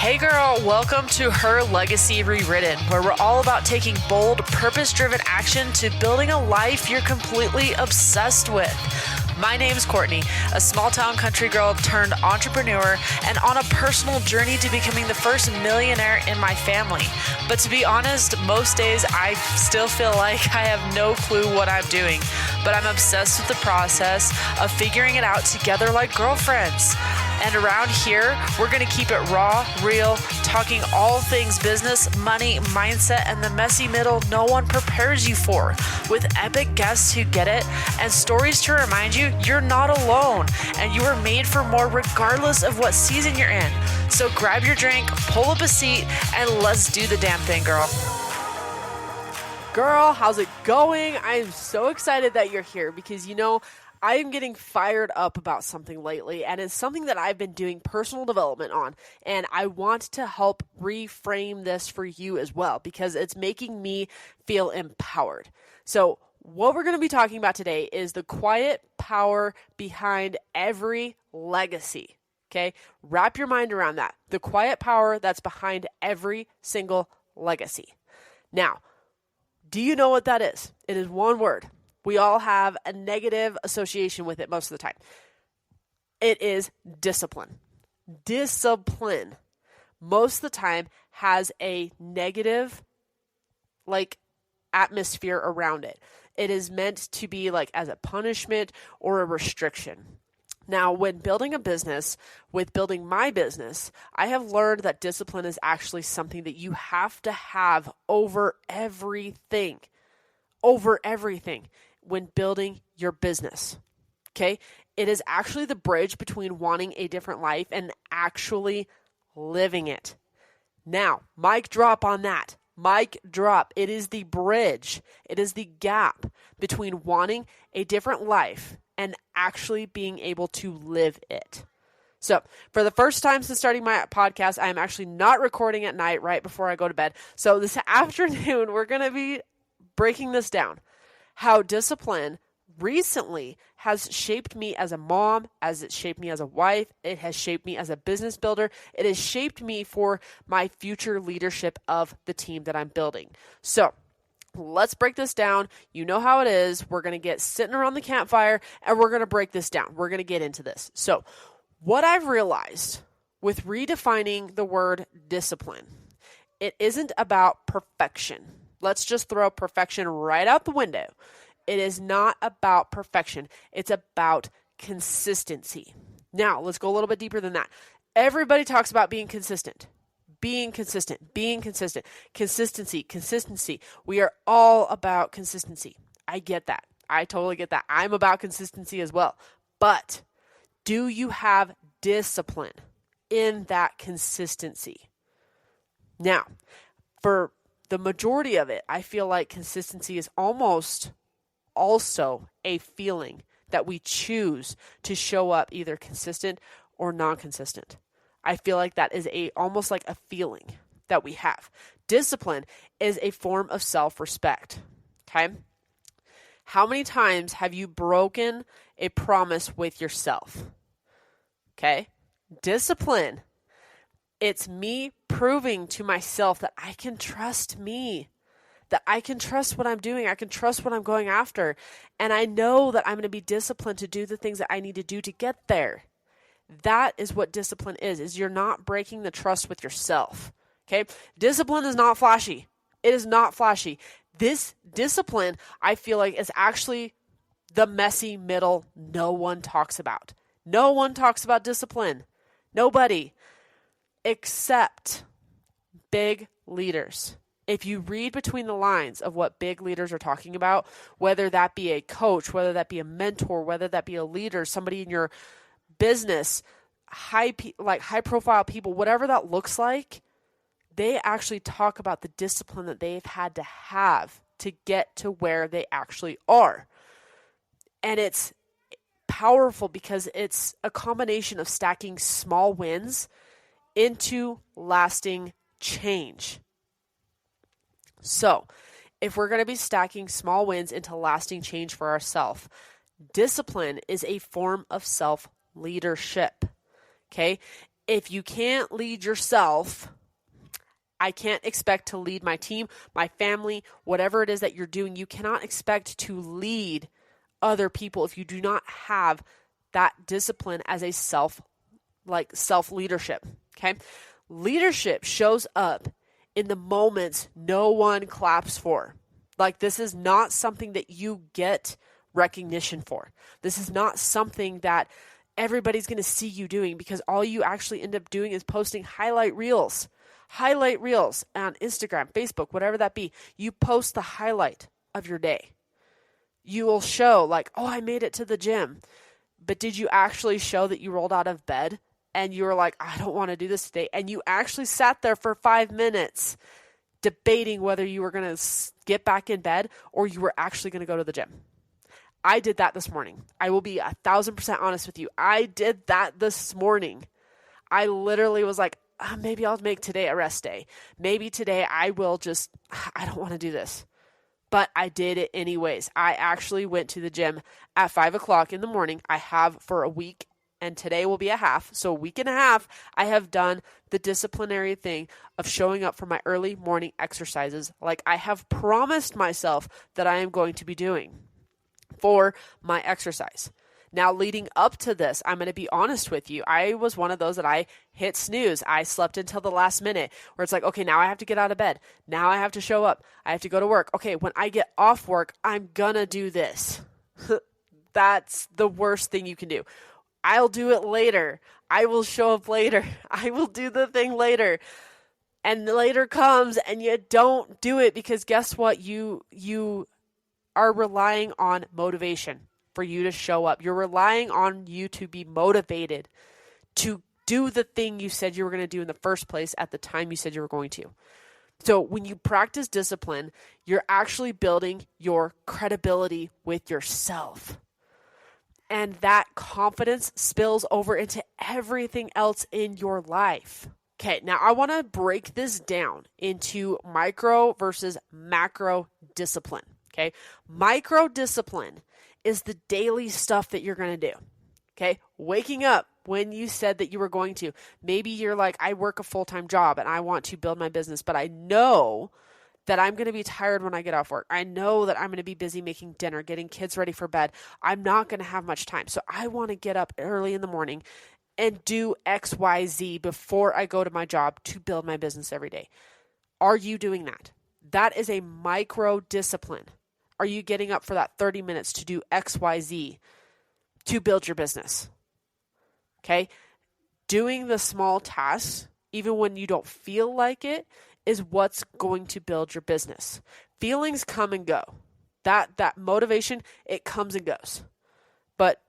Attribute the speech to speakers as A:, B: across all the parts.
A: Hey girl, welcome to Her Legacy Rewritten, where we're all about taking bold, purpose-driven action to building a life you're completely obsessed with. My name's Courtney, a small-town country girl turned entrepreneur and on a personal journey to becoming the first millionaire in my family. But to be honest, most days I still feel like I have no clue what I'm doing, but I'm obsessed with the process of figuring it out together like girlfriends. And around here, we're going to keep it raw, real, talking all things business, money, mindset, and the messy middle no one prepares you for, with epic guests who get it and stories to remind you you're not alone and you are made for more regardless of what season you're in. So grab your drink, pull up a seat, and let's do the damn thing, girl.
B: Girl, how's it going? I am so excited that you're here because, I am getting fired up about something lately, and it's something that I've been doing personal development on, and I want to help reframe this for you as well because it's making me feel empowered. So what we're going to be talking about today is the quiet power behind every legacy, okay? Wrap your mind around that. The quiet power that's behind every single legacy. Now, do you know what that is? It is one word. We all have a negative association with it most of the time. It is discipline. Discipline, most of the time, has a negative, atmosphere around it. It is meant to be as a punishment or a restriction. Now, when building a business, with building my business, I have learned that discipline is actually something that you have to have over everything when building your business, okay? It is actually the bridge between wanting a different life and actually living it. Now, mic drop on that. Mic drop. It is the bridge. It is the gap between wanting a different life and actually being able to live it. So, for the first time since starting my podcast, I am actually not recording at night right before I go to bed. So, this afternoon, we're going to be breaking this down. How discipline recently has shaped me as a mom, as it shaped me as a wife, it has shaped me as a business builder, it has shaped me for my future leadership of the team that I'm building. So, let's break this down. You know how it is. We're going to get sitting around the campfire and we're going to break this down. We're going to get into this. So, what I've realized with redefining the word discipline, it isn't about perfection. Let's just throw perfection right out the window. It is not about perfection. It's about consistency. Now, let's go a little bit deeper than that. Everybody talks about being consistent. Consistency. We are all about consistency. I get that. I totally get that. I'm about consistency as well. But do you have discipline in that consistency? Now, for the majority of it, I feel like consistency is almost also a feeling that we choose to show up either consistent or non-consistent. I feel like that is almost like a feeling that we have. Discipline is a form of self-respect, okay? How many times have you broken a promise with yourself? Okay? Discipline. It's me proving to myself that I can trust me, that I can trust what I'm doing, I can trust what I'm going after, and I know that I'm going to be disciplined to do the things that I need to do to get there. That is what discipline is you're not breaking the trust with yourself, okay? Discipline is not flashy. It is not flashy. This discipline, I feel like, is actually the messy middle no one talks about. No one talks about discipline. Nobody. Except big leaders. If you read between the lines of what big leaders are talking about, whether that be a coach, whether that be a mentor, whether that be a leader, somebody in your business, high profile people, whatever that looks like, they actually talk about the discipline that they've had to have to get to where they actually are. And it's powerful because it's a combination of stacking small wins into lasting change. So, if we're going to be stacking small wins into lasting change for ourselves, discipline is a form of self-leadership. Okay? If you can't lead yourself, I can't expect to lead my team, my family, whatever it is that you're doing. You cannot expect to lead other people if you do not have that discipline as a self-leadership. Okay? Leadership shows up in the moments no one claps for. Like, this is not something that you get recognition for. This is not something that everybody's going to see you doing, because all you actually end up doing is posting highlight reels on Instagram, Facebook, whatever that be. You post the highlight of your day. You will show like, oh, I made it to the gym. But did you actually show that you rolled out of bed and you were like, I don't want to do this today? And you actually sat there for 5 minutes debating whether you were going to get back in bed or you were actually going to go to the gym. I did that this morning. I will be 1,000% honest with you. I did that this morning. I literally was like, maybe I'll make today a rest day. Maybe today I don't want to do this. But I did it anyways. I actually went to the gym at 5 o'clock in the morning. I have for a week, and today will be a half. So a week and a half, I have done the disciplinary thing of showing up for my early morning exercises like I have promised myself that I am going to be doing for my exercise. Now, leading up to this, I'm going to be honest with you. I was one of those that I hit snooze. I slept until the last minute where it's like, okay, now I have to get out of bed. Now I have to show up. I have to go to work. Okay, when I get off work, I'm going to do this. That's the worst thing you can do. I'll do it later. I will show up later. I will do the thing later. And later comes and you don't do it because guess what? You are relying on motivation for you to show up. You're relying on you to be motivated to do the thing you said you were going to do in the first place at the time you said you were going to. So when you practice discipline, you're actually building your credibility with yourself. And that confidence spills over into everything else in your life. Okay, now I want to break this down into micro versus macro discipline. Okay, micro discipline is the daily stuff that you're going to do. Okay, waking up when you said that you were going to. Maybe you're like, I work a full-time job and I want to build my business, but I know that I'm going to be tired when I get off work. I know that I'm going to be busy making dinner, getting kids ready for bed. I'm not going to have much time. So I want to get up early in the morning and do X, Y, Z before I go to my job to build my business every day. Are you doing that? That is a micro discipline. Are you getting up for that 30 minutes to do X, Y, Z to build your business? Okay? Doing the small tasks, even when you don't feel like it, is what's going to build your business. Feelings come and go. That motivation, it comes and goes. But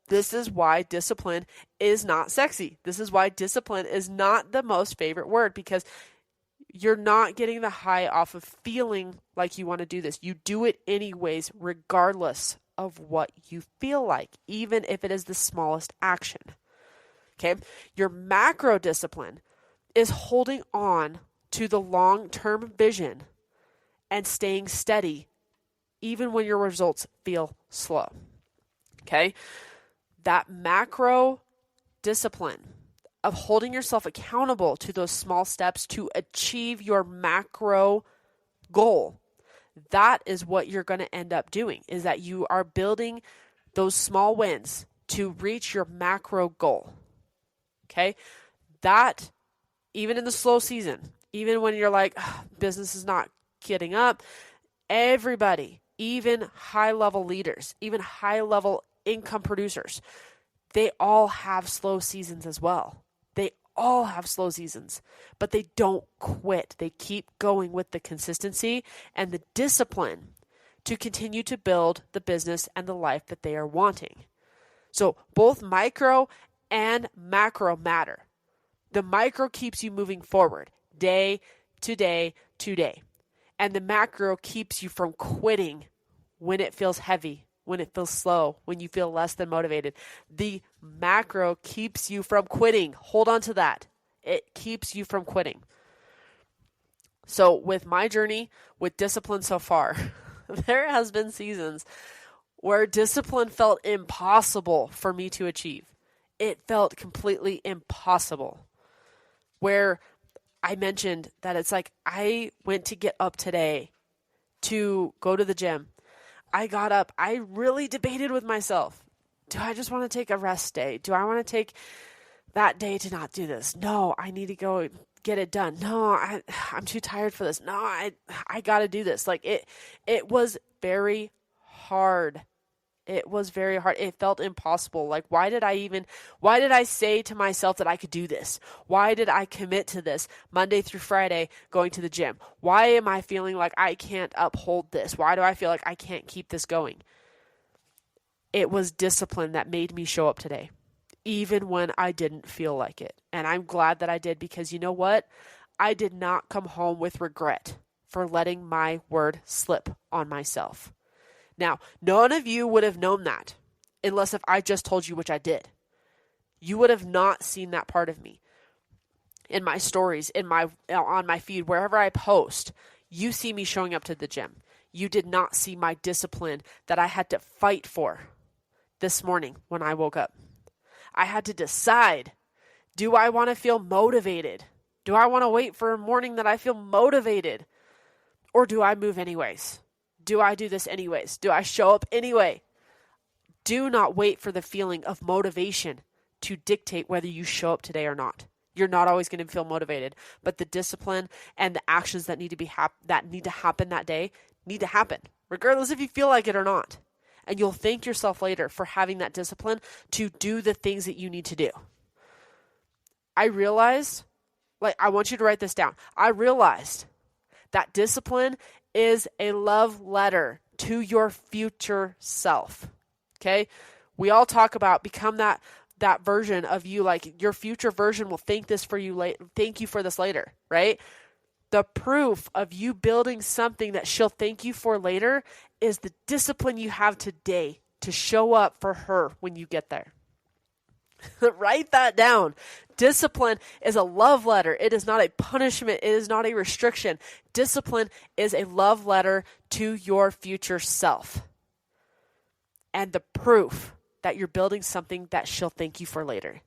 B: this is why discipline is not sexy. This is why discipline is not the most favorite word, because you're not getting the high off of feeling like you want to do this. You do it anyways, regardless of what you feel like, even if it is the smallest action. Okay? Your macro discipline is holding on to the long-term vision and staying steady, even when your results feel slow. Okay? That macro discipline of holding yourself accountable to those small steps to achieve your macro goal, that is what you're going to end up doing, is that you are building those small wins to reach your macro goal. Okay? That, even in the slow season, even when you're like, business is not getting up, everybody, even high-level leaders, even high-level income producers, they all have slow seasons as well. They all have slow seasons, but they don't quit. They keep going with the consistency and the discipline to continue to build the business and the life that they are wanting. So both micro and macro matter. The micro keeps you moving forward day to day to day. And the macro keeps you from quitting when it feels heavy, when it feels slow, when you feel less than motivated. The macro keeps you from quitting. Hold on to that. It keeps you from quitting. So with my journey with discipline so far, there has been seasons where discipline felt impossible for me to achieve. It felt completely impossible. where I mentioned that it's like I went to get up today to go to the gym. I got up. I really debated with myself. Do I just want to take a rest day? Do I want to take that day to not do this? No, I need to go get it done. No, I'm too tired for this. No, I got to do this. Like it was very hard. It was very hard. It felt impossible. Like, why did I say to myself that I could do this? Why did I commit to this Monday through Friday going to the gym? Why am I feeling like I can't uphold this? Why do I feel like I can't keep this going? It was discipline that made me show up today, even when I didn't feel like it. And I'm glad that I did, because you know what? I did not come home with regret for letting my word slip on myself. Now, none of you would have known that unless if I just told you, which I did. You would have not seen that part of me in my stories, on my feed, wherever I post. You see me showing up to the gym. You did not see my discipline that I had to fight for this morning when I woke up. I had to decide, do I want to feel motivated? Do I want to wait for a morning that I feel motivated? Or do I move anyways? Do I do this anyways? Do I show up anyway? Do not wait for the feeling of motivation to dictate whether you show up today or not. You're not always going to feel motivated, but the discipline and the actions that need to happen that day need to happen, regardless if you feel like it or not. And you'll thank yourself later for having that discipline to do the things that you need to do. I realized, I want you to write this down. I realized that discipline is a love letter to your future self. Okay? We all talk about become that version of you, like your future version will thank you for this later, right? The proof of you building something that she'll thank you for later is the discipline you have today to show up for her when you get there. Write that down. Discipline is a love letter. It is not a punishment. It is not a restriction. Discipline is a love letter to your future self. And the proof that you're building something that she'll thank you for later.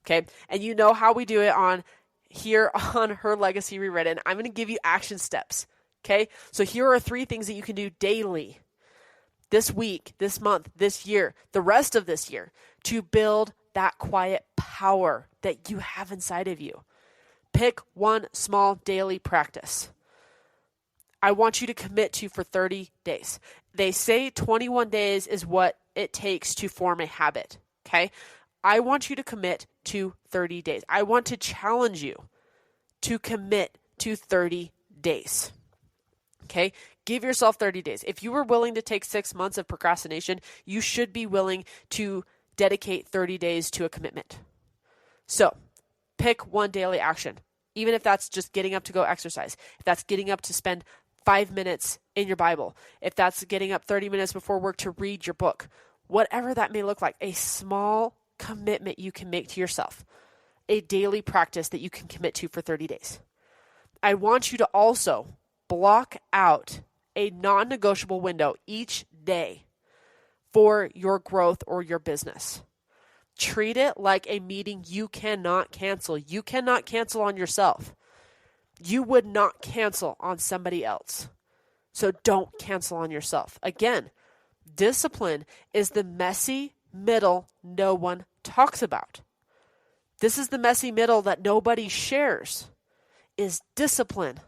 B: Okay? And you know how we do it here on Her Legacy Rewritten. I'm going to give you action steps. Okay? So here are 3 things that you can do daily, this week, this month, this year, the rest of this year, to build that quiet power that you have inside of you. Pick one small daily practice. I want you to commit to for 30 days. They say 21 days is what it takes to form a habit. Okay? I want you to commit to 30 days. I want to challenge you to commit to 30 days. Okay? Give yourself 30 days. If you were willing to take 6 months of procrastination, you should be willing to dedicate 30 days to a commitment. So, pick one daily action. Even if that's just getting up to go exercise. If that's getting up to spend 5 minutes in your Bible. If that's getting up 30 minutes before work to read your book. Whatever that may look like. A small commitment you can make to yourself. A daily practice that you can commit to for 30 days. I want you to also block out a non-negotiable window each day for your growth or your business. Treat it like a meeting you cannot cancel. You cannot cancel on yourself. You would not cancel on somebody else. So don't cancel on yourself. Again, discipline is the messy middle no one talks about. This is the messy middle that nobody shares, is discipline.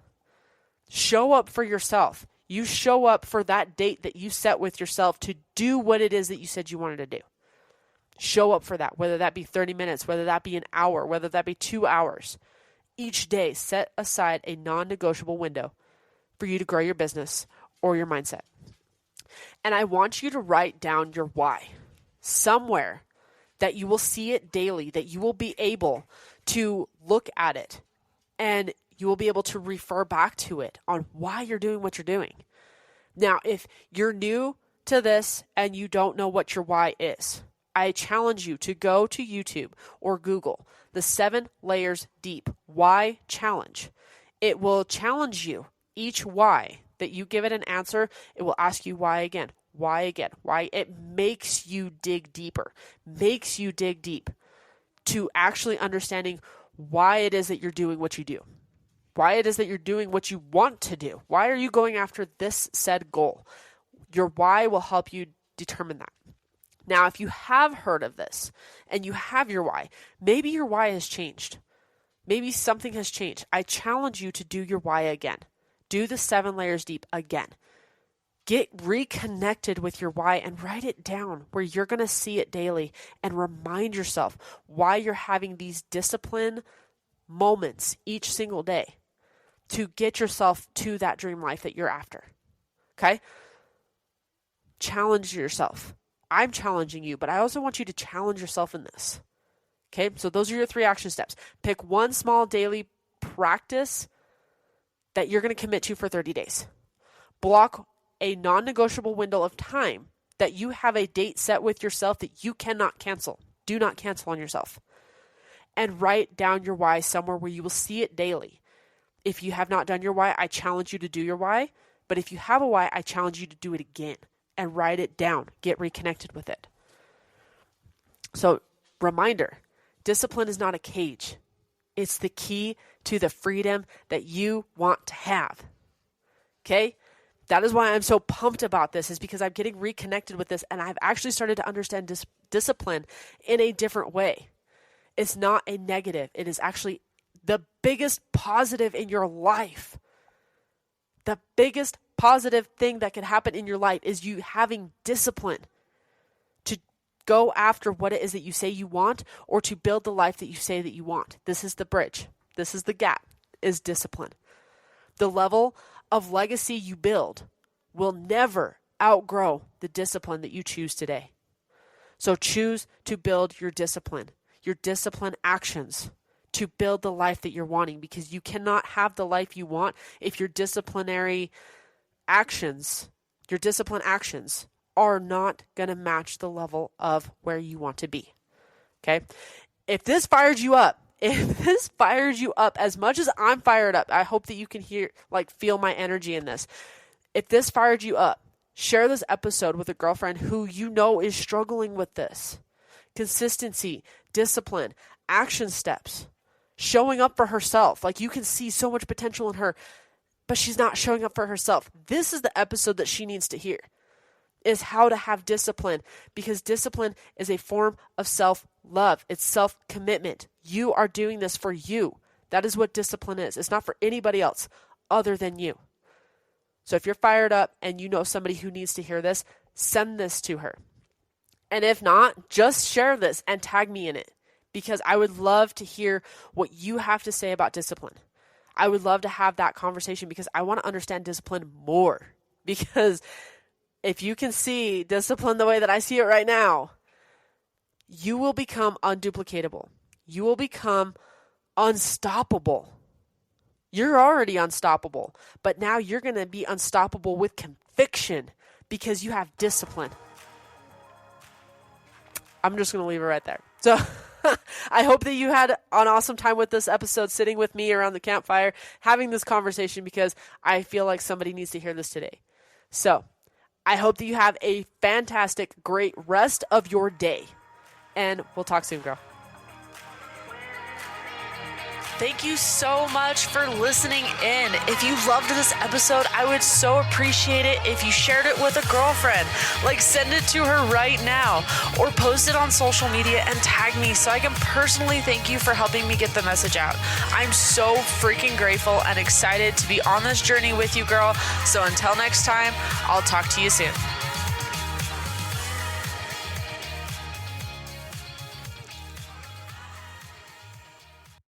B: Show up for yourself. You show up for that date that you set with yourself to do what it is that you said you wanted to do. Show up for that, whether that be 30 minutes, whether that be an hour, whether that be 2 hours. Each day, set aside a non-negotiable window for you to grow your business or your mindset. And I want you to write down your why somewhere that you will see it daily, that you will be able to look at it and you will be able to refer back to it on why you're doing what you're doing. Now, if you're new to this and you don't know what your why is, I challenge you to go to YouTube or Google the 7 Layers Deep Why Challenge. It will challenge you. Each why that you give it an answer, it will ask you why again, why. It makes you dig deeper, makes you dig deep to actually understanding why it is that you're doing what you do, why it is that you're doing what you want to do. Why are you going after this said goal? Your why will help you determine that. Now, if you have heard of this and you have your why, maybe your why has changed. Maybe something has changed. I challenge you to do your why again. Do the 7 layers deep again. Get reconnected with your why and write it down where you're going to see it daily and remind yourself why you're having these discipline moments each single day to get yourself to that dream life that you're after. Okay? Challenge yourself. I'm challenging you, but I also want you to challenge yourself in this. Okay? So those are your 3 action steps. Pick one small daily practice that you're going to commit to for 30 days. Block a non-negotiable window of time that you have a date set with yourself that you cannot cancel. Do not cancel on yourself. And write down your why somewhere where you will see it daily. If you have not done your why, I challenge you to do your why. But if you have a why, I challenge you to do it again and write it down. Get reconnected with it. So, reminder, discipline is not a cage. It's the key to the freedom that you want to have. Okay? That is why I'm so pumped about this, is because I'm getting reconnected with this and I've actually started to understand discipline in a different way. It's not a negative. It is actually the biggest positive in your life. The biggest positive thing that can happen in your life is you having discipline to go after what it is that you say you want or to build the life that you say that you want. This is the bridge. This is the gap, is discipline. The level of legacy you build will never outgrow the discipline that you choose today. So choose to build your discipline actions to build the life that you're wanting, because you cannot have the life you want if your discipline actions are not going to match the level of where you want to be. Okay? If this fired you up as much as I'm fired up, I hope that you can feel my energy in this. If this fired you up, share this episode with a girlfriend who you know is struggling with this. Consistency, discipline, action steps, showing up for herself. Like, you can see so much potential in her, but she's not showing up for herself. This is the episode that she needs to hear, is how to have discipline, because discipline is a form of self-love. It's self-commitment. You are doing this for you. That is what discipline is. It's not for anybody else other than you. So if you're fired up and you know somebody who needs to hear this, send this to her. And if not, just share this and tag me in it, because I would love to hear what you have to say about discipline. I would love to have that conversation because I want to understand discipline more. Because if you can see discipline the way that I see it right now, you will become unduplicatable. You will become unstoppable. You're already unstoppable, but now you're going to be unstoppable with conviction because you have discipline. I'm just going to leave it right there. So I hope that you had an awesome time with this episode, sitting with me around the campfire, having this conversation, because I feel like somebody needs to hear this today. So I hope that you have a fantastic, great rest of your day. And we'll talk soon, girl.
A: Thank you so much for listening in. If you loved this episode, I would so appreciate it if you shared it with a girlfriend. Like, send it to her right now, or post it on social media and tag me so I can personally thank you for helping me get the message out. I'm so freaking grateful and excited to be on this journey with you, girl. So until next time, I'll talk to you soon.